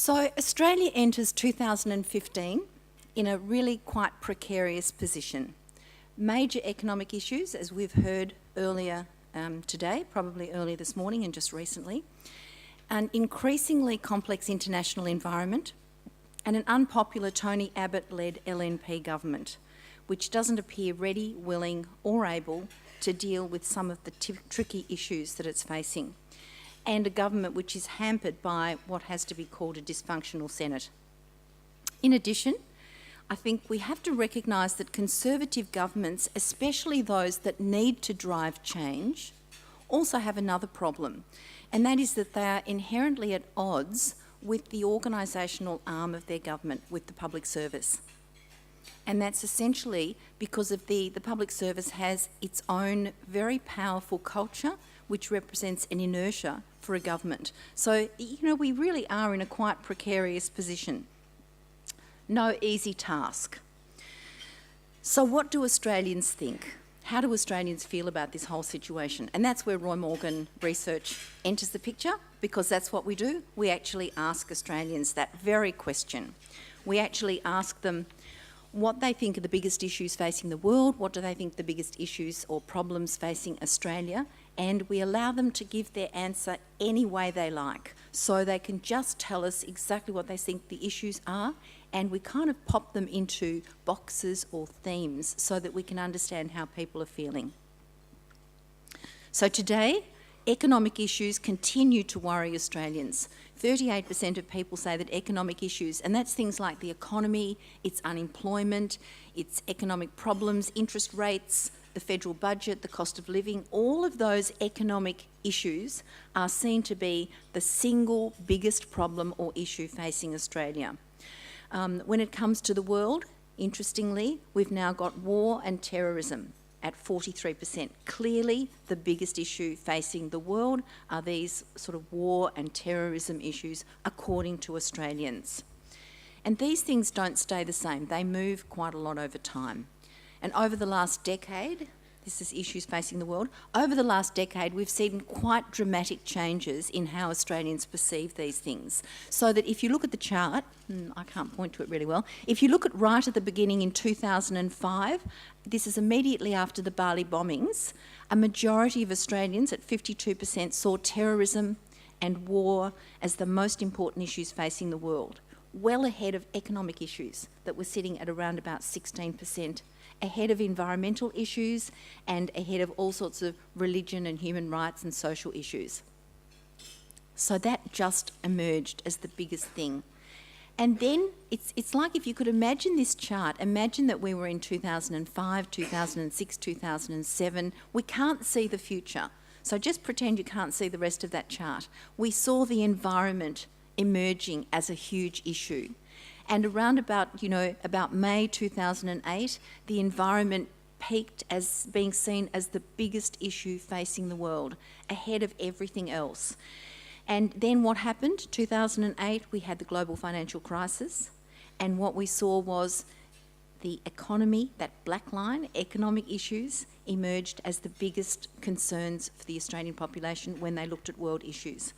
So Australia enters 2015 in a really quite precarious position. Major economic issues, as we've heard earlier today, probably earlier this morning and just recently, an increasingly complex international environment, and an unpopular Tony Abbott-led LNP government, which doesn't appear ready, willing or able to deal with some of the tricky issues that it's facing, and a government which is hampered by what has to be called a dysfunctional Senate. In addition, I think we have to recognise that Conservative governments, especially those that need to drive change, also have another problem, and that is that they are inherently at odds with the organisational arm of their government, with the public service. And that's essentially because of the public service has its own very powerful culture, which represents an inertia for a government. So, we really are in a quite precarious position. No easy task. So what do Australians think? How do Australians feel about this whole situation? And that's where Roy Morgan research enters the picture, because that's what we do. We actually ask Australians that very question. We actually ask them what they think are the biggest issues facing the world, what do they think the biggest issues or problems facing Australia, and we allow them to give their answer any way they like. So they can just tell us exactly what they think the issues are, and we kind of pop them into boxes or themes so that we can understand how people are feeling. So today, economic issues continue to worry Australians. 38% of people say that economic issues, and that's things like the economy, its unemployment, its economic problems, interest rates, the federal budget, the cost of living, all of those economic issues are seen to be the single biggest problem or issue facing Australia. When it comes to the world, interestingly, we've now got war and terrorism at 43%. Clearly, the biggest issue facing the world are these sort of war and terrorism issues, according to Australians. And these things don't stay the same. They move quite a lot over time. And over the last decade, this is issues facing the world, over the last decade we've seen quite dramatic changes in how Australians perceive these things. So that if you look at the chart, I can't point to it really well, if you look at right at the beginning in 2005, this is immediately after the Bali bombings, a majority of Australians at 52% saw terrorism and war as the most important issues facing the world, well ahead of economic issues that were sitting at around about 16%. Ahead of environmental issues and ahead of all sorts of religion and human rights and social issues. So that just emerged as the biggest thing. And then it's like if you could imagine this chart, imagine that we were in 2005, 2006, 2007. We can't see the future. So just pretend you can't see the rest of that chart. We saw the environment emerging as a huge issue. And around about May 2008, the environment peaked as being seen as the biggest issue facing the world, ahead of everything else. And then what happened? 2008, we had the global financial crisis, and what we saw was the economy, that black line, economic issues, emerged as the biggest concerns for the Australian population when they looked at world issues.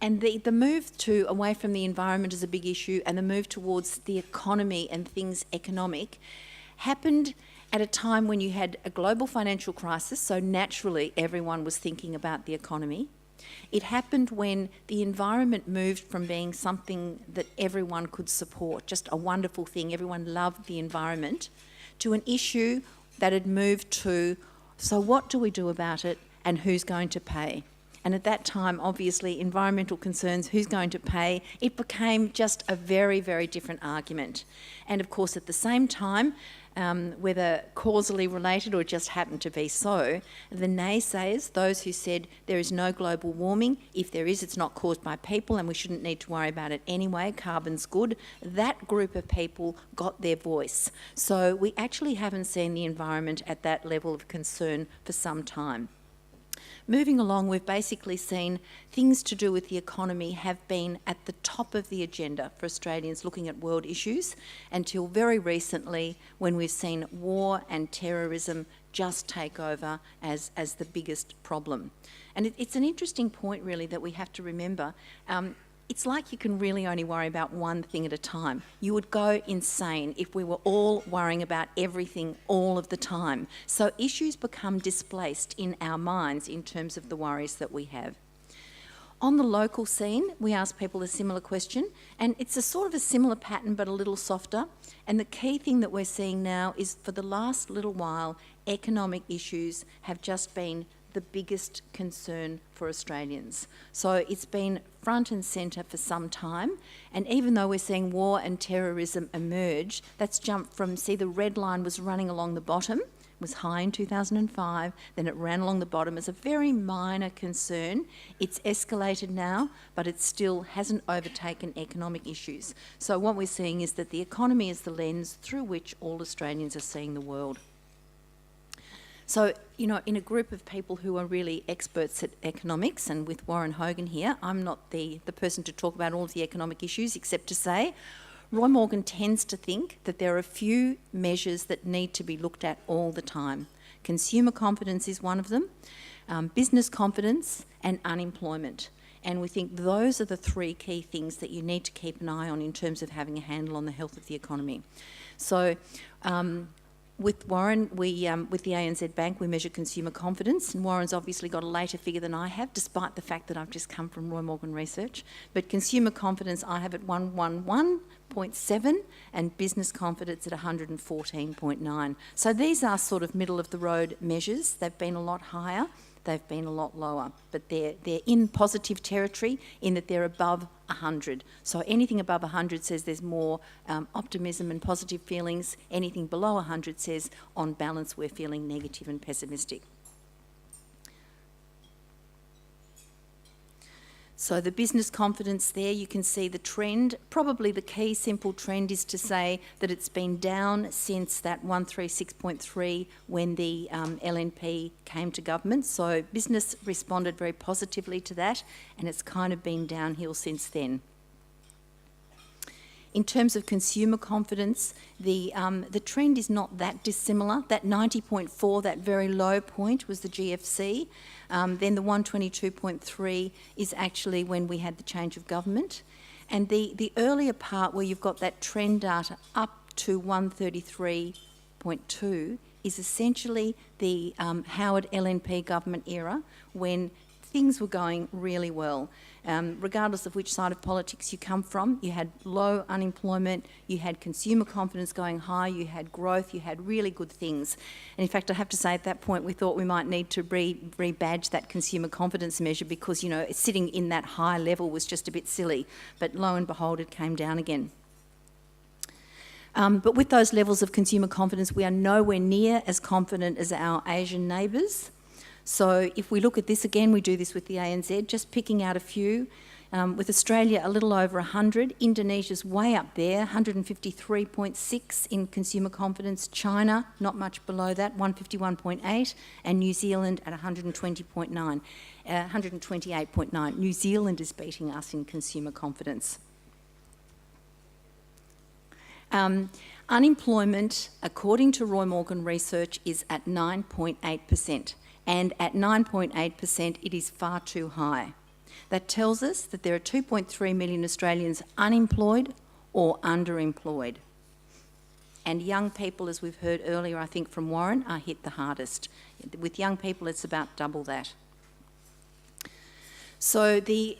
And the move away from the environment as a big issue and the move towards the economy and things economic happened at a time when you had a global financial crisis, so naturally everyone was thinking about the economy. It happened when the environment moved from being something that everyone could support, just a wonderful thing, everyone loved the environment, to an issue that had moved to, so what do we do about it and who's going to pay? And at that time, obviously, environmental concerns, who's going to pay, it became just a very, very different argument. And of course, at the same time, whether causally related or just happened to be so, the naysayers, those who said there is no global warming, if there is, it's not caused by people and we shouldn't need to worry about it anyway, carbon's good, that group of people got their voice. So we actually haven't seen the environment at that level of concern for some time. Moving along, we've basically seen things to do with the economy have been at the top of the agenda for Australians looking at world issues until very recently, when we've seen war and terrorism just take over as the biggest problem. And it's an interesting point really that we have to remember. it's like you can really only worry about one thing at a time. You would go insane if we were all worrying about everything all of the time. So issues become displaced in our minds in terms of the worries that we have. On the local scene, we ask people a similar question, and it's a sort of a similar pattern but a little softer. And the key thing that we're seeing now is, for the last little while, economic issues have just been the biggest concern for Australians. So it's been front and centre for some time, and even though we're seeing war and terrorism emerge, that's jumped from, see, the red line was running along the bottom, was high in 2005, then it ran along the bottom as a very minor concern. It's escalated now, but it still hasn't overtaken economic issues. So what we're seeing is that the economy is the lens through which all Australians are seeing the world. So, you know, in a group of people who are really experts at economics, and with Warren Hogan here, I'm not the person to talk about all of the economic issues, except to say Roy Morgan tends to think that there are a few measures that need to be looked at all the time. Consumer confidence is one of them, business confidence and unemployment. And we think those are the three key things that you need to keep an eye on in terms of having a handle on the health of the economy. So with Warren, with the ANZ Bank, we measure consumer confidence, and Warren's obviously got a later figure than I have, despite the fact that I've just come from Roy Morgan Research. But consumer confidence I have at 111.7 and business confidence at 114.9. So these are sort of middle of the road measures. They've been a lot higher, they've been a lot lower, but they're in positive territory in that they're above 100. So anything above 100 says there's more optimism and positive feelings. Anything below 100 says, on balance, we're feeling negative and pessimistic. So the business confidence there, you can see the trend. Probably the key simple trend is to say that it's been down since that 136.3 when the LNP came to government. So business responded very positively to that, and it's kind of been downhill since then. In terms of consumer confidence, the trend is not that dissimilar. That 90.4, that very low point, was the GFC. Then the 122.3 is actually when we had the change of government. And the earlier part, where you've got that trend data up to 133.2, is essentially the Howard LNP government era, when things were going really well. Regardless of which side of politics you come from, you had low unemployment, you had consumer confidence going high, you had growth, you had really good things. And in fact, I have to say, at that point we thought we might need to rebadge that consumer confidence measure, because, you know, sitting in that high level was just a bit silly. But lo and behold, it came down again. But with those levels of consumer confidence, we are nowhere near as confident as our Asian neighbours. So if we look at this again, we do this with the ANZ, just picking out a few. With Australia a little over 100, Indonesia's way up there, 153.6 in consumer confidence. China, not much below that, 151.8, and New Zealand at 120.9, 128.9. New Zealand is beating us in consumer confidence. Unemployment, according to Roy Morgan Research, is at 9.8%. And at 9.8%, it is far too high. That tells us that there are 2.3 million Australians unemployed or underemployed. And young people, as we've heard earlier, I think from Warren, are hit the hardest. With young people, it's about double that. So the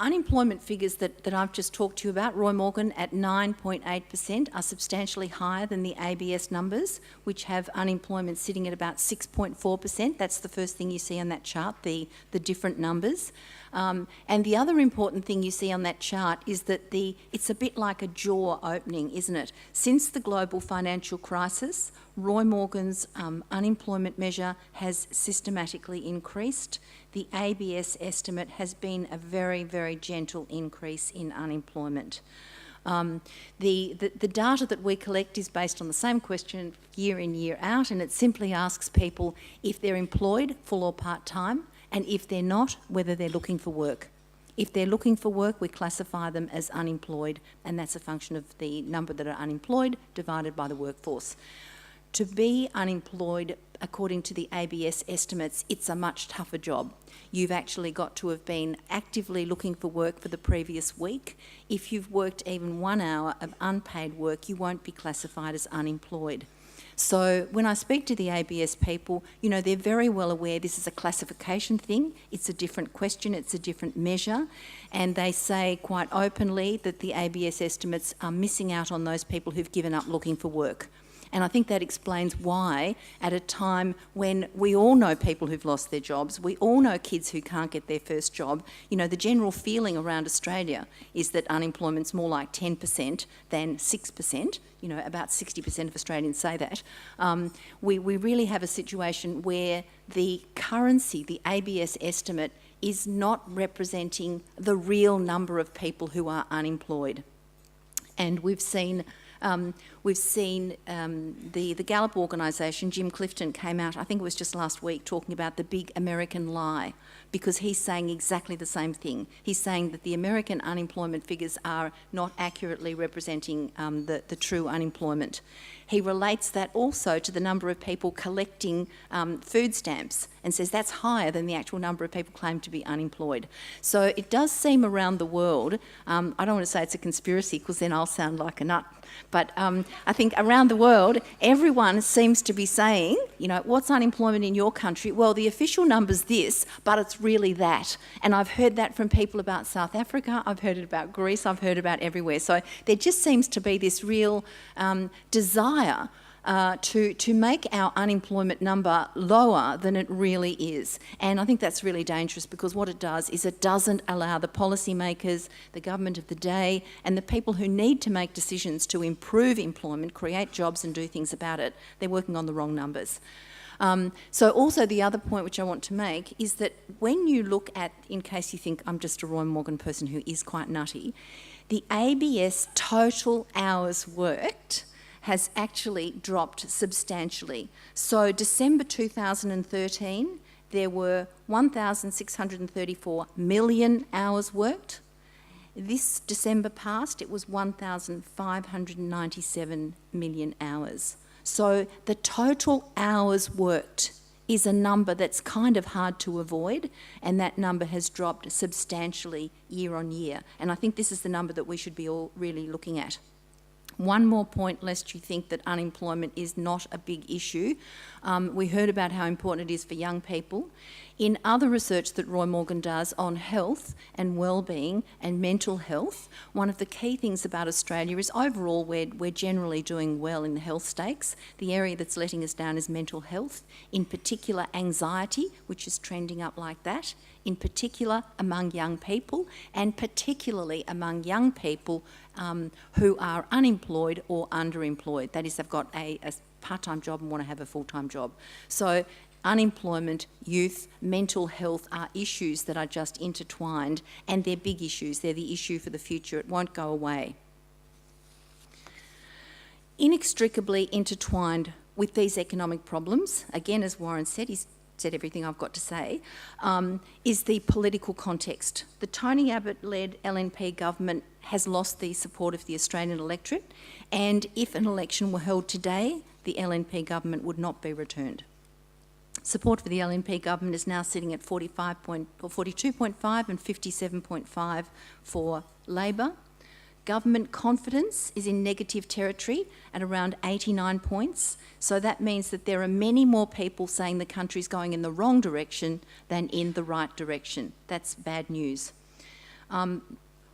unemployment figures that I've just talked to you about, Roy Morgan at 9.8%, are substantially higher than the ABS numbers, which have unemployment sitting at about 6.4%. That's the first thing you see on that chart, the different numbers. And the other important thing you see on that chart is that it's a bit like a jaw opening, isn't it? Since the global financial crisis, Roy Morgan's unemployment measure has systematically increased. The ABS estimate has been a very, very gentle increase in unemployment. The data that we collect is based on the same question year in, year out, and it simply asks people if they're employed, full or part-time, and if they're not, whether they're looking for work. If they're looking for work, we classify them as unemployed, and that's a function of the number that are unemployed divided by the workforce. To be unemployed, according to the ABS estimates, it's a much tougher job. You've actually got to have been actively looking for work for the previous week. If you've worked even 1 hour of unpaid work, you won't be classified as unemployed. So when I speak to the ABS people, you know, they're very well aware this is a classification thing. It's a different question, it's a different measure. And they say quite openly that the ABS estimates are missing out on those people who've given up looking for work. And I think that explains why, at a time when we all know people who've lost their jobs, we all know kids who can't get their first job, you know, the general feeling around Australia is that unemployment's more like 10% than 6%. You know, about 60% of Australians say that. We really have a situation where the currency, the ABS estimate, is not representing the real number of people who are unemployed. And we've seen the Gallup organisation, Jim Clifton, came out, I think it was just last week, talking about the big American lie, because he's saying exactly the same thing. He's saying that the American unemployment figures are not accurately representing the true unemployment. He relates that also to the number of people collecting food stamps and says that's higher than the actual number of people claimed to be unemployed. So it does seem around the world, I don't want to say it's a conspiracy because then I'll sound like a nut, but I think around the world everyone seems to be saying, you know, what's unemployment in your country? Well, the official number's this, but it's really that. And I've heard that from people about South Africa, I've heard it about Greece, I've heard about everywhere. So there just seems to be this real desire to make our unemployment number lower than it really is. And I think that's really dangerous because what it does is it doesn't allow the policymakers, the government of the day, and the people who need to make decisions to improve employment, create jobs and do things about it, they're working on the wrong numbers. So also the other point which I want to make is that when you look at, in case you think I'm just a Roy Morgan person who is quite nutty, the ABS total hours worked has actually dropped substantially. So December 2013, there were 1,634 million hours worked. This December past, it was 1,597 million hours. So the total hours worked is a number that's kind of hard to avoid, and that number has dropped substantially year on year. And I think this is the number that we should be all really looking at. One more point, lest you think that unemployment is not a big issue. We heard about how important it is for young people. In other research that Roy Morgan does on health and wellbeing and mental health, one of the key things about Australia is overall we're generally doing well in the health stakes. The area that's letting us down is mental health, in particular anxiety, which is trending up like that, in particular among young people, and particularly among young people who are unemployed or underemployed. That is, they've got a part-time job and want to have a full-time job. So unemployment, youth, mental health are issues that are just intertwined, and they're big issues. They're the issue for the future. It won't go away. Inextricably intertwined with these economic problems, again, as Warren said, he's said everything I've got to say, is the political context. The Tony Abbott-led LNP government has lost the support of the Australian electorate, and if an election were held today, the LNP government would not be returned. Support for the LNP government is now sitting at 42.5 and 57.5 for Labor. Government confidence is in negative territory at around 89 points. So that means that there are many more people saying the country's going in the wrong direction than in the right direction. That's bad news.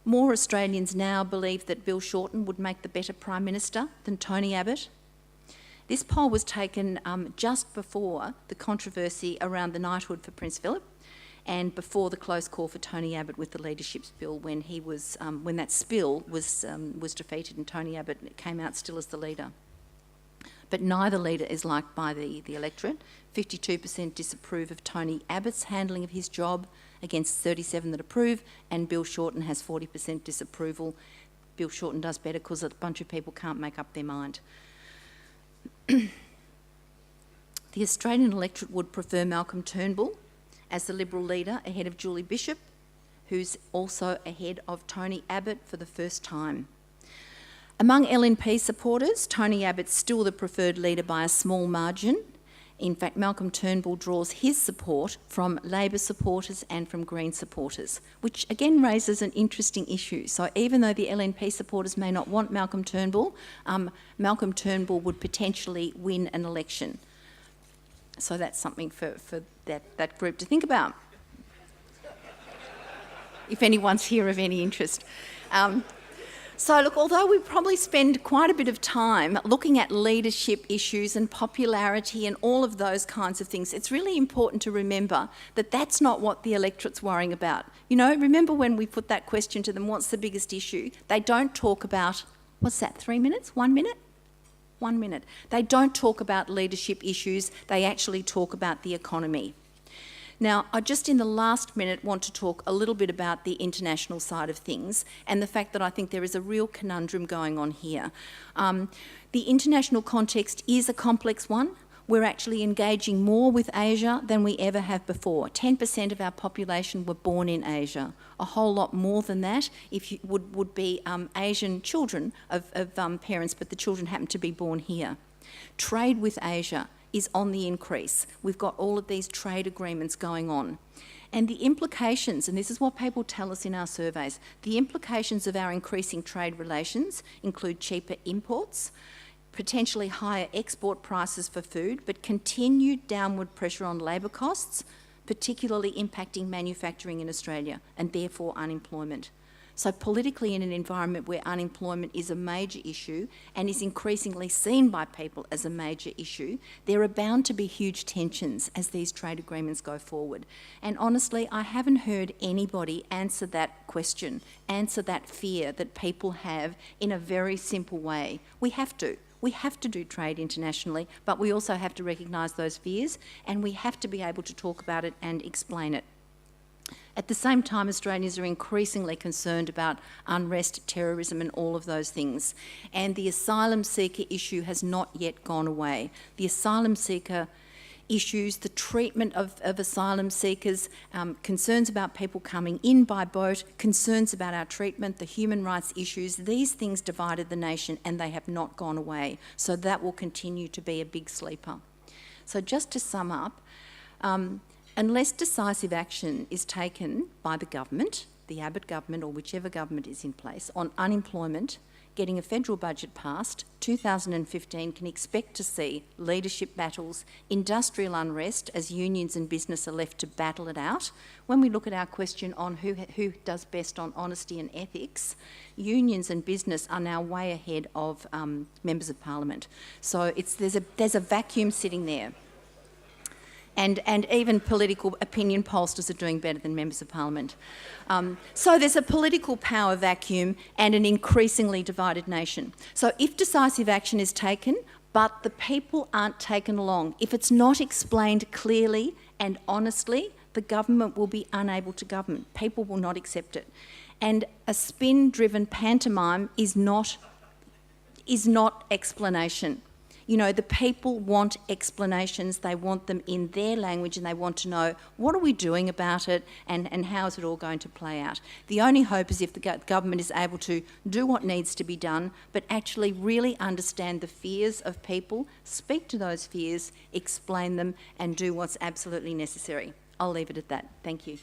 More Australians now believe that Bill Shorten would make the better Prime Minister than Tony Abbott. This poll was taken just before the controversy around the knighthood for Prince Philip, and before the close call for Tony Abbott with the leadership spill, when that spill was defeated and Tony Abbott came out still as the leader. But neither leader is liked by the electorate. 52% disapprove of Tony Abbott's handling of his job against 37% that approve, and Bill Shorten has 40% disapproval. Bill Shorten does better because a bunch of people can't make up their mind. The Australian electorate would prefer Malcolm Turnbull as the Liberal leader ahead of Julie Bishop, who's also ahead of Tony Abbott for the first time. Among LNP supporters, Tony Abbott's still the preferred leader by a small margin. In fact, Malcolm Turnbull draws his support from Labor supporters and from Green supporters, which again raises an interesting issue. So even though the LNP supporters may not want Malcolm Turnbull would potentially win an election. So that's something for that group to think about, if anyone's here of any interest. So look, although we probably spend quite a bit of time looking at leadership issues and popularity and all of those kinds of things, it's really important to remember that that's not what the electorate's worrying about. You know, remember when we put that question to them, what's the biggest issue? They don't talk about, what's that, 3 minutes, 1 minute? 1 minute. They don't talk about leadership issues, they actually talk about the economy. Now, I just in the last minute want to talk a little bit about the international side of things and the fact that I think there is a real conundrum going on here. The international context is a complex one. We're actually engaging more with Asia than we ever have before. 10% of our population were born in Asia. A whole lot more than that would be Asian children of parents, but the children happen to be born here. Trade with Asia is on the increase. We've got all of these trade agreements going on. And the implications, and this is what people tell us in our surveys, the implications of our increasing trade relations include cheaper imports, potentially higher export prices for food, but continued downward pressure on labour costs, particularly impacting manufacturing in Australia and therefore unemployment. So politically, in an environment where unemployment is a major issue and is increasingly seen by people as a major issue, there are bound to be huge tensions as these trade agreements go forward. And honestly, I haven't heard anybody answer that question, answer that fear that people have in a very simple way. We have to. We have to do trade internationally, but we also have to recognise those fears and we have to be able to talk about it and explain it. At the same time, Australians are increasingly concerned about unrest, terrorism and all of those things. And the asylum seeker issue has not yet gone away. The asylum seeker issues, the treatment of asylum seekers, concerns about people coming in by boat, concerns about our treatment, the human rights issues, these things divided the nation and they have not gone away. So that will continue to be a big sleeper. So just to sum up, unless decisive action is taken by the government, the Abbott government or whichever government is in place, on unemployment, getting a federal budget passed, 2015 can expect to see leadership battles, industrial unrest as unions and business are left to battle it out. When we look at our question on who does best on honesty and ethics, unions and business are now way ahead of members of parliament. So there's a vacuum sitting there. And even political opinion pollsters are doing better than members of parliament. So there's a political power vacuum and an increasingly divided nation. So if decisive action is taken, but the people aren't taken along, if it's not explained clearly and honestly, the government will be unable to govern. People will not accept it. And a spin-driven pantomime is not explanation. You know, the people want explanations, they want them in their language and they want to know what are we doing about it and how is it all going to play out. The only hope is if the government is able to do what needs to be done but actually really understand the fears of people, speak to those fears, explain them and do what's absolutely necessary. I'll leave it at that. Thank you.